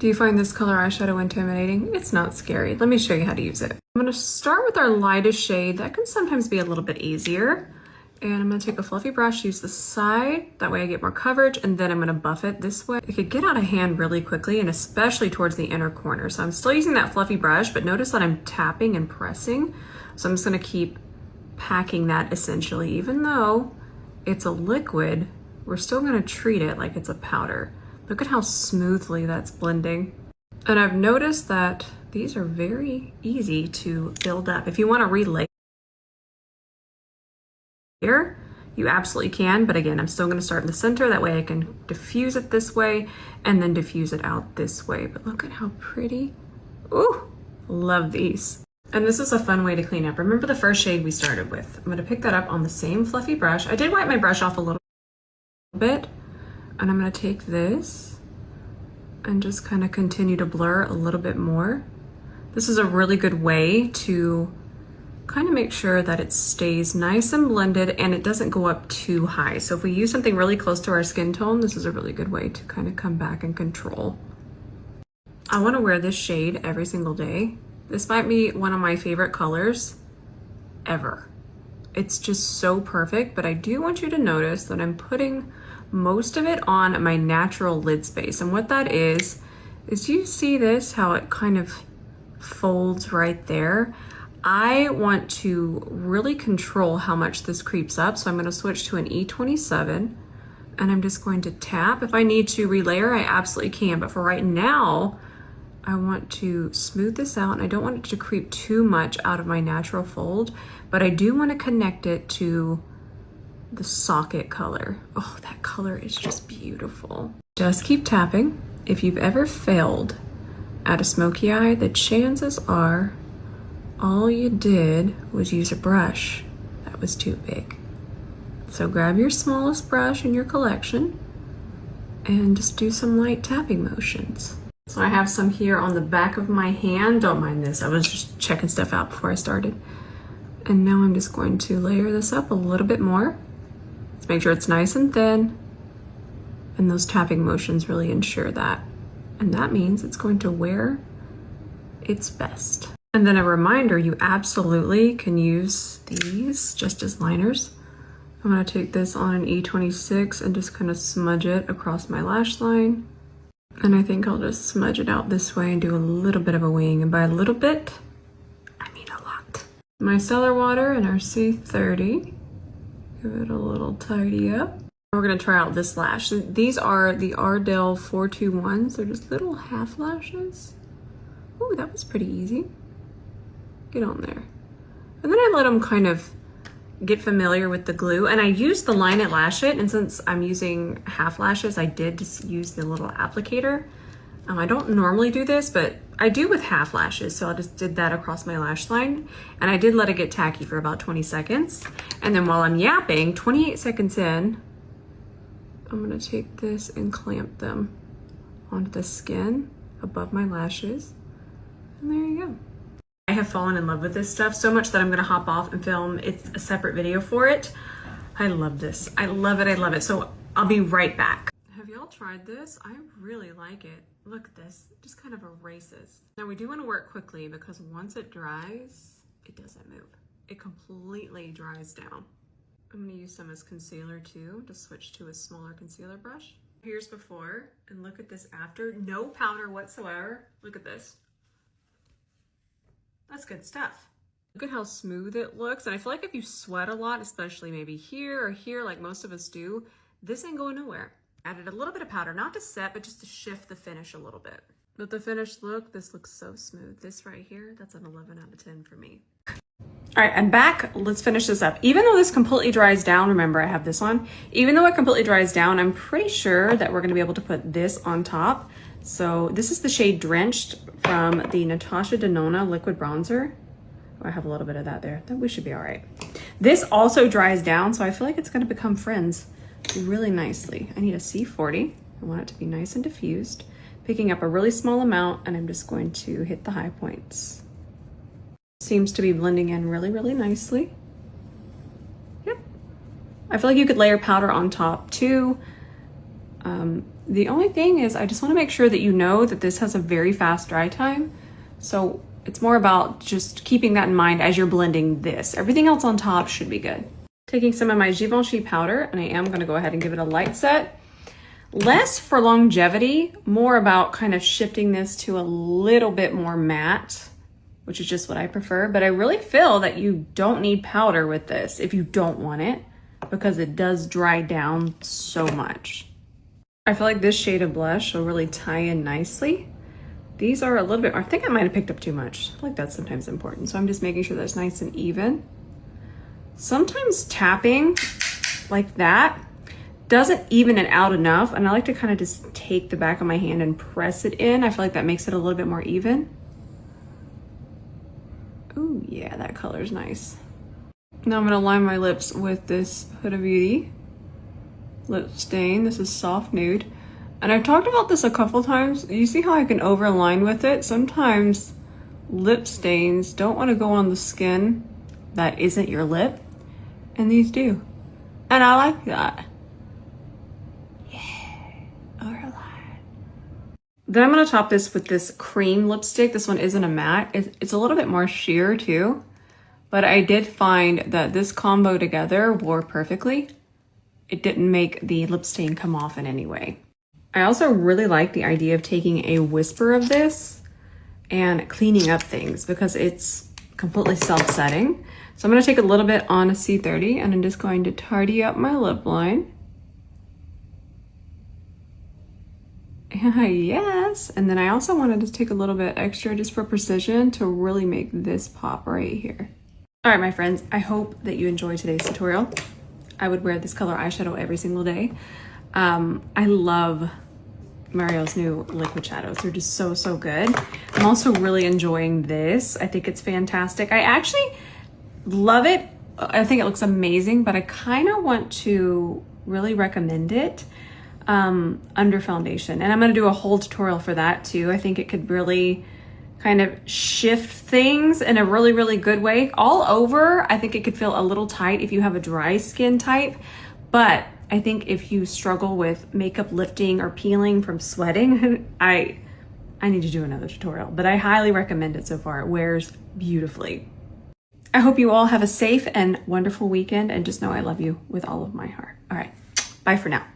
Do you find this color eyeshadow intimidating? It's not scary. Let me show you how to use it. I'm gonna start with our lightest shade. That can sometimes be a little bit easier. And I'm gonna take a fluffy brush, use the side, that way I get more coverage, and then I'm gonna buff it this way. It could get out of hand really quickly, and especially towards the inner corner. So I'm still using that fluffy brush, but notice that I'm tapping and pressing. So I'm just gonna keep packing that essentially. Even though it's a liquid, we're still gonna treat it like it's a powder. Look at how smoothly that's blending. And I've noticed that these are very easy to build up. If you want to relayer, you absolutely can. But again, I'm still going to start in the center. That way I can diffuse it this way and then diffuse it out this way. But look at how pretty. Ooh, love these. And this is a fun way to clean up. Remember the first shade we started with. I'm going to pick that up on the same fluffy brush. I did wipe my brush off a little bit. And I'm gonna take this and just kind of continue to blur a little bit more. This is a really good way to kind of make sure that it stays nice and blended and it doesn't go up too high. So if we use something really close to our skin tone, this is a really good way to kind of come back and control. I wanna wear this shade every single day. This might be one of my favorite colors ever. It's just so perfect, but I do want you to notice that I'm putting most of it on my natural lid space. And what that is you see this, how it kind of folds right there. I want to really control how much this creeps up. So I'm gonna switch to an E27 and I'm just going to tap. If I need to relayer, I absolutely can. But for right now, I want to smooth this out and I don't want it to creep too much out of my natural fold, but I do want to connect it to the socket color. Oh, that color is just beautiful. Just keep tapping. If you've ever failed at a smoky eye, the chances are all you did was use a brush that was too big. So grab your smallest brush in your collection and just do some light tapping motions. So I have some here on the back of my hand. Don't mind this, I was just checking stuff out before I started. And now I'm just going to layer this up a little bit more. Let's make sure it's nice and thin. And those tapping motions really ensure that. And that means it's going to wear its best. And then a reminder, you absolutely can use these just as liners. I'm gonna take this on an E26 and just kind of smudge it across my lash line. And I think I'll just smudge it out this way and do a little bit of a wing. And by a little bit, I mean a lot. Micellar water and our C30. Give it a little tidy up. We're gonna try out this lash. These are the Ardell 421s. They're just little half lashes. Ooh, that was pretty easy. Get on there. And then I let them kind of get familiar with the glue. And I used the Line It Lash It, and since I'm using half lashes, I did just use the little applicator. I don't normally do this, but I do with half lashes, so I just did that across my lash line. And I did let it get tacky for about 20 seconds. And then while I'm yapping, 28 seconds in, I'm gonna take this and clamp them onto the skin above my lashes. And there you go. I have fallen in love with this stuff so much that I'm gonna hop off and film a separate video for it. I love this. I love it, I love it. So I'll be right back. Have y'all tried this? I really like it. Look at this, it just kind of erases. Now we do wanna work quickly because once it dries, it doesn't move. It completely dries down. I'm gonna use some as concealer too, to switch to a smaller concealer brush. Here's before, and look at this after. No powder whatsoever. Look at this. That's good stuff. Look at how smooth it looks. And I feel like if you sweat a lot, especially maybe here or here, like most of us do, this ain't going nowhere. Added a little bit of powder, not to set, but just to shift the finish a little bit. But the finished look, this looks so smooth. This right here, that's an 11 out of 10 for me. All right, I'm back. Let's finish this up. Even though this completely dries down, remember I have this on, even though it completely dries down, I'm pretty sure that we're gonna be able to put this on top. So this is the shade Drenched from the Natasha Denona liquid bronzer. Oh, I have a little bit of that there. We should be all right. This also dries down, so I feel like it's gonna become friends really nicely. I need a C40. I want it to be nice and diffused. Picking up a really small amount, and I'm just going to hit the high points. Seems to be blending in really, really nicely. Yep. I feel like you could layer powder on top too. The only thing is I just want to make sure that you know that this has a very fast dry time. So it's more about just keeping that in mind as you're blending this. Everything else on top should be good. Taking some of my Givenchy powder, and I am going to go ahead and give it a light set. Less for longevity, more about kind of shifting this to a little bit more matte, which is just what I prefer. But I really feel that you don't need powder with this if you don't want it, because it does dry down so much. I feel like this shade of blush will really tie in nicely. These are a little bit, I think I might have picked up too much. I feel like that's sometimes important. So I'm just making sure that's nice and even. Sometimes tapping like that doesn't even it out enough. And I like to kind of just take the back of my hand and press it in. I feel like that makes it a little bit more even. Oh yeah, that color is nice. Now I'm gonna line my lips with this Huda Beauty lip stain. This is Soft Nude. And I've talked about this a couple times. You see how I can overline with it? Sometimes lip stains don't want to go on the skin that isn't your lip, and these do. And I like that. Yeah, overline. Then I'm gonna top this with this cream lipstick. This one isn't a matte. It's a little bit more sheer too, but I did find that this combo together wore perfectly. It didn't make the lip stain come off in any way. I also really like the idea of taking a whisper of this and cleaning up things because it's completely self-setting. So I'm gonna take a little bit on a C30 and I'm just going to tidy up my lip line. Yes, and then I also wanted to take a little bit extra just for precision to really make this pop right here. All right, my friends, I hope that you enjoyed today's tutorial. I would wear this color eyeshadow every single day. I love Mario's new liquid shadows. They're just so, so good. I'm also really enjoying this. I think it's fantastic. I actually love it. I think it looks amazing, but I kind of want to really recommend it under foundation. And I'm gonna do a whole tutorial for that too. I think it could really kind of shift things in a really, really good way. All over, I think it could feel a little tight if you have a dry skin type, but I think if you struggle with makeup lifting or peeling from sweating, I need to do another tutorial, but I highly recommend it so far. It wears beautifully. I hope you all have a safe and wonderful weekend, and just know I love you with all of my heart. All right, bye for now.